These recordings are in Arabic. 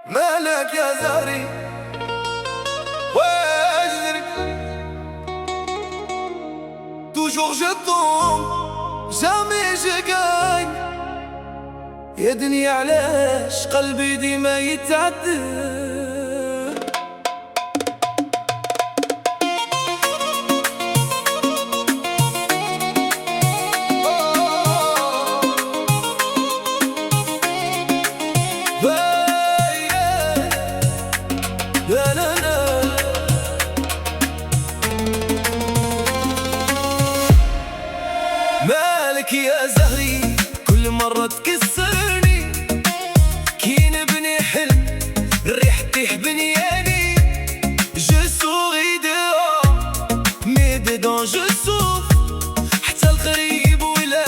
مالك يا زهري واجرك توجور je tombe jamais je gagne يا دنيا علاش قلبي ديما يتعذب لا لا لا مالك يا زهري كل مرة تكسرني كي نبني حلم الريح تطيح بنياني je souris dehors mais dedans je souffre حتى القريب ولا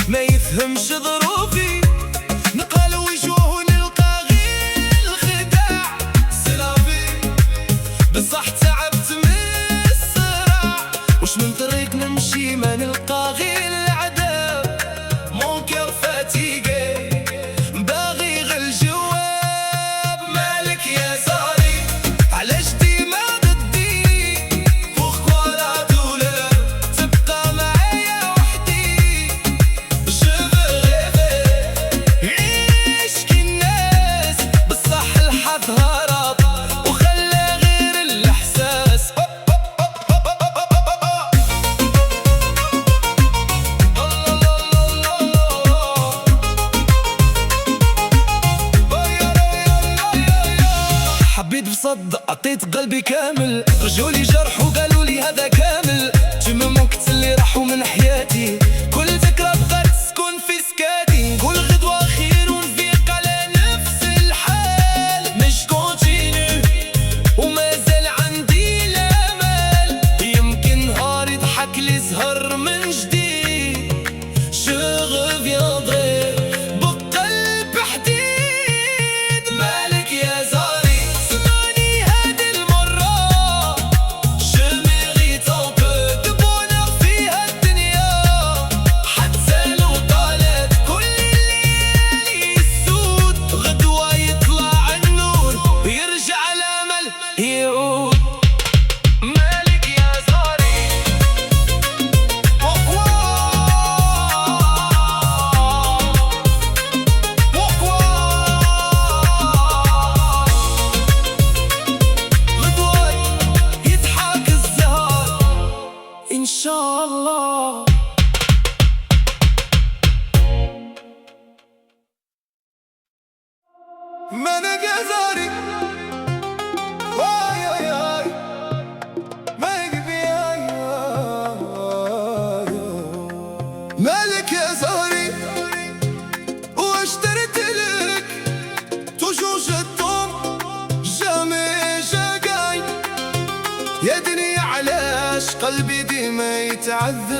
ما يفهمش ظروفي نقال وجوه ونلقى غير الخداع سي لا في بصح تعبت من الصراع واش من طريق نمشي ما نلقى غير العذاب مون كور فاتيغي باغي غير الجواب مالك يا زهري علاش ديما ضدي بوركوا لا دولور تبقى معايا وحدي جو فو ريفي عيش كي الناس بصح الحظ هرب وخلى غير الاحساس حبيت بصدق عطيت قلبي كامل رجولي جرح وقالوا لي هذا كامل تممك اللي راحوا من حياتي كل ذكرى بقات تسكن في سكاتي نقول غدوة خير ونفيق على نفس الحال مش كونتينيو ومازال عندي الامل يمكن نهار يضحك لي زهر من جديد je reviendrai بقلب حديد مالك يا زهري سمعني هذه المرة je mérite un peu de bonheur في هالدنيا حتى لو طالت كل الليالي السود غدوة يطلع النور ويرجع الأمل يعود مالك يا زهري غدوة يضحك الزهر إن شاء الله مالك يا زهري واي واي واي مالك بياي مالك يا زهري واشتريت لك توجور je tombe jamais je gagne يا دنيا علاش قلبي ديما يتعذب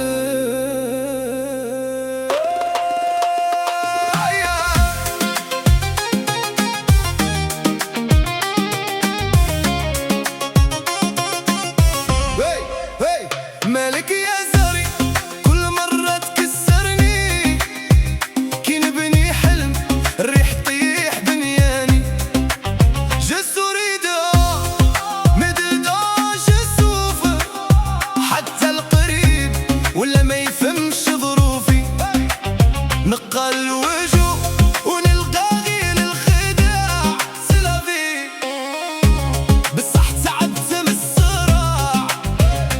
مالك يا زهري كل مرة تكسرني كي نبني حلم الريح تطيح بنياني je souris dehors mais dedans je souffre حتى القريب ولا ما يفهمش ظروفي نقى الوجوه ونلقى غير الخداع سي لا في بصح تعبت من الصراع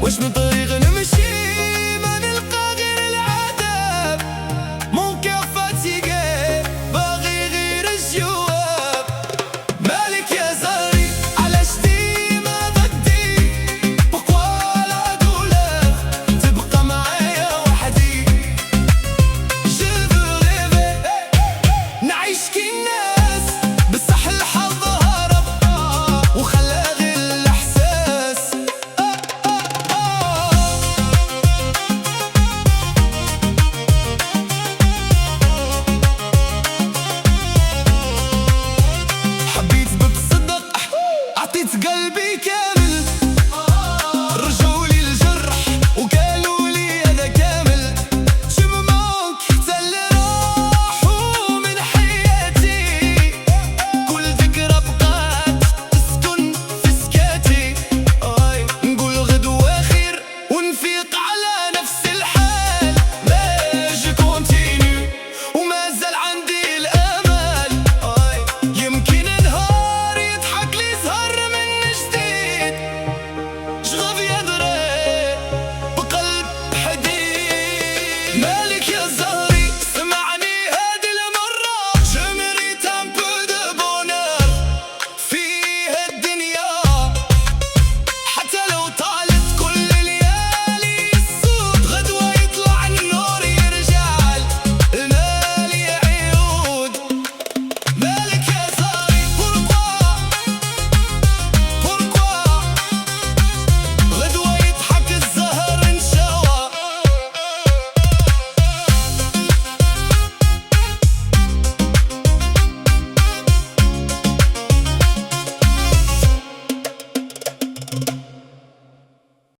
واش من طريق نمشي ما نلقى غير العذاب مون كور فاتيغي باغي غير الجواب مالك يا زهري علاش ديما ضدي بوركوا لا دولور تبقى معايا وحدي جو فو ريفي نعيش كي الناس